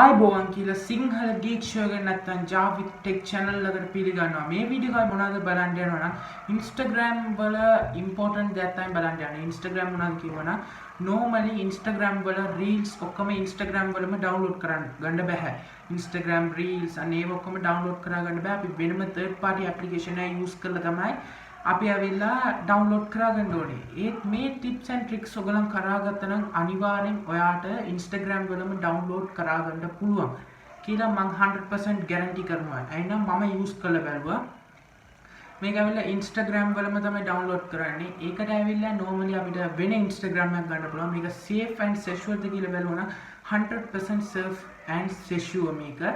ආයිබෝවන් කියලා සිංහල ගීක් ෂෝ එක නැත්නම් Javith Tech channel එකට පිළිගන්නවා. මේ වීඩියෝ එකයි මොනවද බලන්න යනවා නම් Instagram වල important දෙයක් තමයි බලන්න යන්නේ. Instagram මොනවද කියවනම් normally Instagram වල reels ඔක්කොම Instagram වලම download කරන්න ගන්න බෑ. Instagram reels අනේ ඔක්කොම download කරා ගන්න බෑ. අපි වෙනම third party application එක use කරලා තමයි අපි ඇවිල්ලා ඩවුන්ලෝඩ් කරගන්න ඕනේ. ඒත් මේ tips and tricks ඔයගලන් කරාගත්තා නම් අනිවාර්යෙන් ඔයාට Instagram වලම ඩවුන්ලෝඩ් කරගන්න පුළුවන් කියලා මම 100% guarantee කරනවා. එහෙනම් මම use කරලා බලුවා. මේක ඇවිල්ලා Instagram වලම තමයි ඩවුන්ලෝඩ් කරන්නේ. ඒකට ඇවිල්ලා normally අපිට වෙන Instagram එකක් ගන්න පුළුවන්. මේක safe and secure ද කියලා බලුවා නම් 100% safe and secure මේක.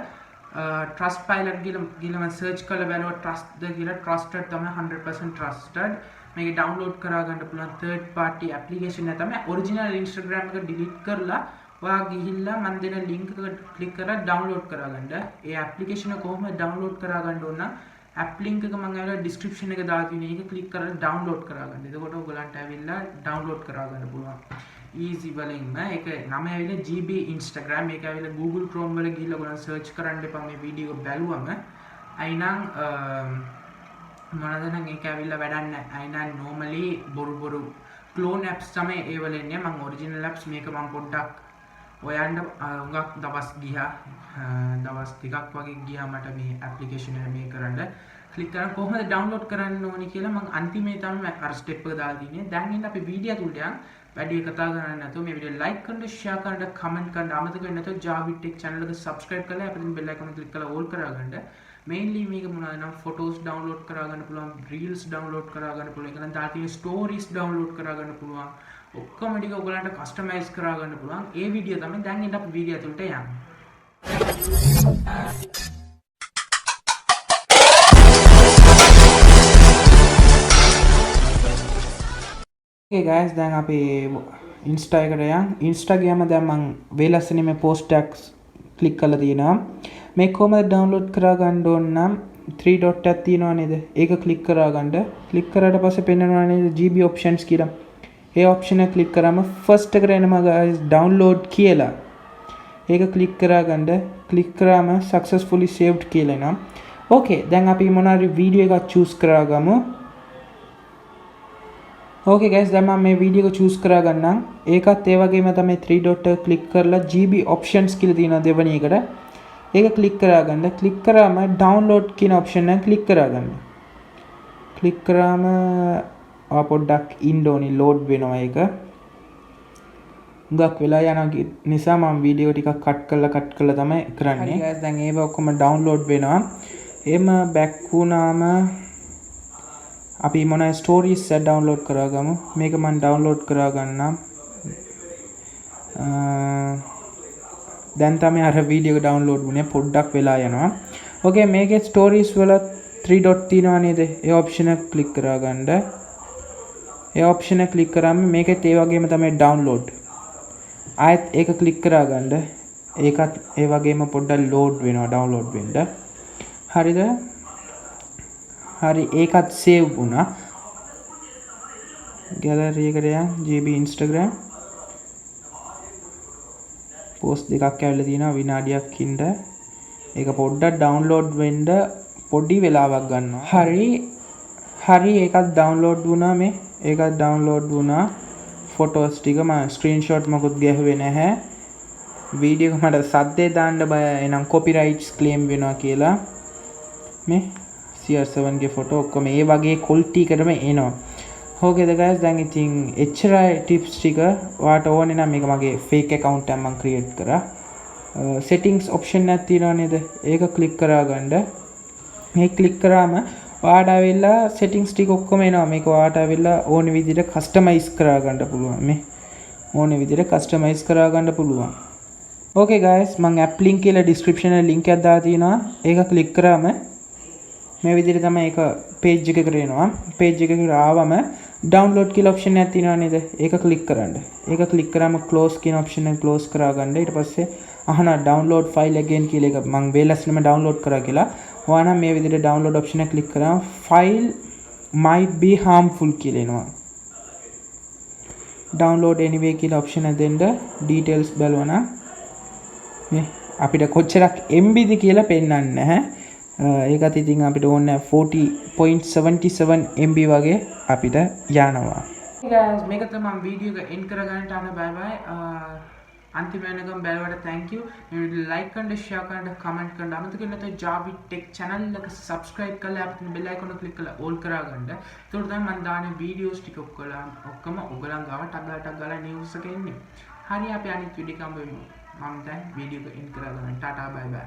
Trustpilot ගිලම search කරලා බලුවා trust ද කියලා trusted තමයි 100% trusted. මේක download කරා ගන්න පුළුවන් third party application එක තමයි original Instagram එක delete කරලා ඔයා ගිහිල්ලා මම දෙන link එකට click කරලා download කරා ගන්න. ඒ application එක කොහොමද download කරා ගන්න ඕන නම් app link එක මම ඇවිල්ලා description එක දාලා තියෙන එක click කරලා download කරා ගන්න. එතකොට ඔයගලන්ට ඇවිල්ලා download කරා ගන්න පුළුවන්. easy වලින්ම ඒක නම ඇවිල්ලා GB Instagram මේක ඇවිල්ලා Google Chrome වල ගිහිල්ලා ඔයගොල්ලෝ search කරන්න එපා මේ වීඩියෝ එක බැලුවම අයිනම් මොනවද නම් ඒක ඇවිල්ලා වැඩක් නැහැ අයිනම් normally බොරු clone apps තමයි ඒ වල එන්නේ මම original apps මේක මම පොඩ්ඩක් ඔයන්න උඟක් දවස් ගියා දවස් ටිකක් වගේ ගියා මට මේ application එක මේ කරන්න click කරලා කොහොමද download කරන්න ඕනේ කියලා මම අන්තිමේ තමයි අර step එක දාලා තියෙන්නේ දැන් ඉන්න අපි වීඩියෝ තුලට යන් වැඩි කතා කරන්න නැතුව මේ වීඩියෝ like කරන්න share කරන්න comment කරන්න අමතක වෙන්නේ නැතුව Javith Tech channel එක subscribe කරලා අපිට bell icon එක click කරලා all කරගන්න mainly මේක මොනවද නම් photos download කරගන්න පුළුවන් reels download කරගන්න පුළුවන් ඒක නම් දාලා තියෙන stories download කරගන්න පුළුවන් ඔක්කොම ටික ඔයගලන්ට customize කරගන්න පුළුවන් ඒ වීඩියෝ තමයි දැන් ඉන්න අපි වීඩියෝ තුලට යන්නේ Okay guys දැන් අපි Insta එකට යන් Insta ගියාම දැන් මම වේලස්සනේ මේ post එකක් click කරලා තියෙනවා මේක කොහමද download කරගන්න ඕන නම් 3 dot එකක් තියෙනවා නේද ඒක click කරගන්න click කරාට පස්සේ පෙන්නනවා නේද GB options කියලා ඒ option එක click කරාම first එකට එනවා guys download කියලා ඒක click කරගන්න click කරාම successfully saved කියලා එනවා okay දැන් අපි මොනවාරි වීඩියෝ එකක් choose කරගමු Okay guys දැන් මම මේ වීඩියෝ එක choose කරගන්නම් ඒකත් ඒ වගේම තමයි 3 dot එක click කරලා GB options කියලා තියෙනවා දෙවෙනි එකට ඒක click කරගන්න click කරාම download කියන option එක click කරගන්න click කරාම පොඩ්ඩක් ඉන්න ඕනි load වෙනවා ඒක හුඟක් වෙලා යන නිසා මම වීඩියෝ ටිකක් cut කරලා තමයි කරන්නේ හරි guys දැන් ඒව ඔක්කොම download වෙනවා එහෙම back වුණාම අපි මොන ස්ටෝරීස් එක ඩවුන්ලෝඩ් කරගමු මේක මම ඩවුන්ලෝඩ් කරගන්නම් දැන් තමයි අර වීඩියෝ එක ඩවුන්ලෝඩ් වුණේ පොඩ්ඩක් වෙලා යනවා ඕකේ මේකේ ස්ටෝරීස් වල 3 dot තියෙනවා නේද ඒ ඔප්ෂන් එක ක්ලික් කරගන්න ඒ ඔප්ෂන් එක ක්ලික් කරාම මේකෙත් ඒ වගේම තමයි ඩවුන්ලෝඩ් ආයෙත් ඒක ක්ලික් කරගන්න ඒකත් ඒ වගේම පොඩ්ඩක් ලෝඩ් වෙනවා ඩවුන්ලෝඩ් වෙන්න හරිද හරි ඒකත් සේව් වුණා ගැලරි එකට යන් GB Instagram post දෙකක් ඇවිල්ලා තියෙනවා විනාඩියක් ඉඳ ඒක පොඩ්ඩක් ඩවුන්ලෝඩ් වෙන්න පොඩි වෙලාවක් ගන්නවා හරි ඒකත් ඩවුන්ලෝඩ් වුණා මේ ඒකත් ඩවුන්ලෝඩ් වුණා ෆොටෝස් ටික මම ස්ක්‍රීන්ෂොට් මොකුත් ගැහුවේ නැහැ වීඩියෝ එක මට සද්දේ දාන්න බය එනම් කොපිරයිට්ස් ක්ලේම් වෙනවා කියලා මේ CR7 ගේ ෆොටෝ ඔක්කොම ඒ වගේ ක්වොලිටි එකටම එනවා. ඕකේද guys දැන් ඉතින් එච්චරයි ටිප්ස් ටික. ඔයාට ඕනේ නම් මේක මගේ fake account එකක් මම create කරා. settings option එකක් තියෙනවා නේද? ඒක click කරගන්න. මේ click කරාම ඔයාට ඇවිල්ලා settings ටික ඔක්කොම එනවා. මේක ඔයාට ඇවිල්ලා ඕනේ විදිහට customize කරගන්න පුළුවන්. මේ ඕනේ විදිහට customize කරගන්න පුළුවන්. Okay guys මම app link කියලා description එකේ link එකක් දාලා තියෙනවා. ඒක click කරාම මේ විදිහට තමයි ඒක page එකකට එනවා page එකකට ආවම download කියලා option එකක් තියෙනවා නේද ඒක click කරන්න ඒක click කරාම close කියන option එක close කරගන්න ඊට පස්සේ අහන download file again කියලා එක මම වේලස්ලම download කරා කියලා ඔයා නම් මේ විදිහට download option එක click කරාම file might be harmful කියලා එනවා download anyway කියලා option එක දෙන්න details බලවනම් මේ අපිට කොච්චරක් MBද කියලා පෙන්වන්නේ නැහැ. ඒකත් ඉතින් අපිට ඕන 40.77 MB වගේ අපිට යනවා. Hey guys, මේක තමයි මම වීඩියෝ එක එන්ඩ් කරගන්නට යන බයි බයි. අන්තිම වෙනකම් බැලුවට thank you. මේ වීඩියෝ like කරන්න, share කරන්න, comment කරන්න අමතක වෙන්නේ නැත්නම් Javith Tech channel එක subscribe කරලා අපිට bell icon එක click කරලා all කරගන්න. ඒකට තමයි මම දාන videos ටික ඔක්කොම ඔයගලන් ගාව ටක් ගාලා news එක එන්නේ. හරි අපි අනිත් වීඩියෝ එක හම්බ වෙමු. මම දැන් වීඩියෝ එක එන්ඩ් කරගන්න. ටාටා බයි බයි.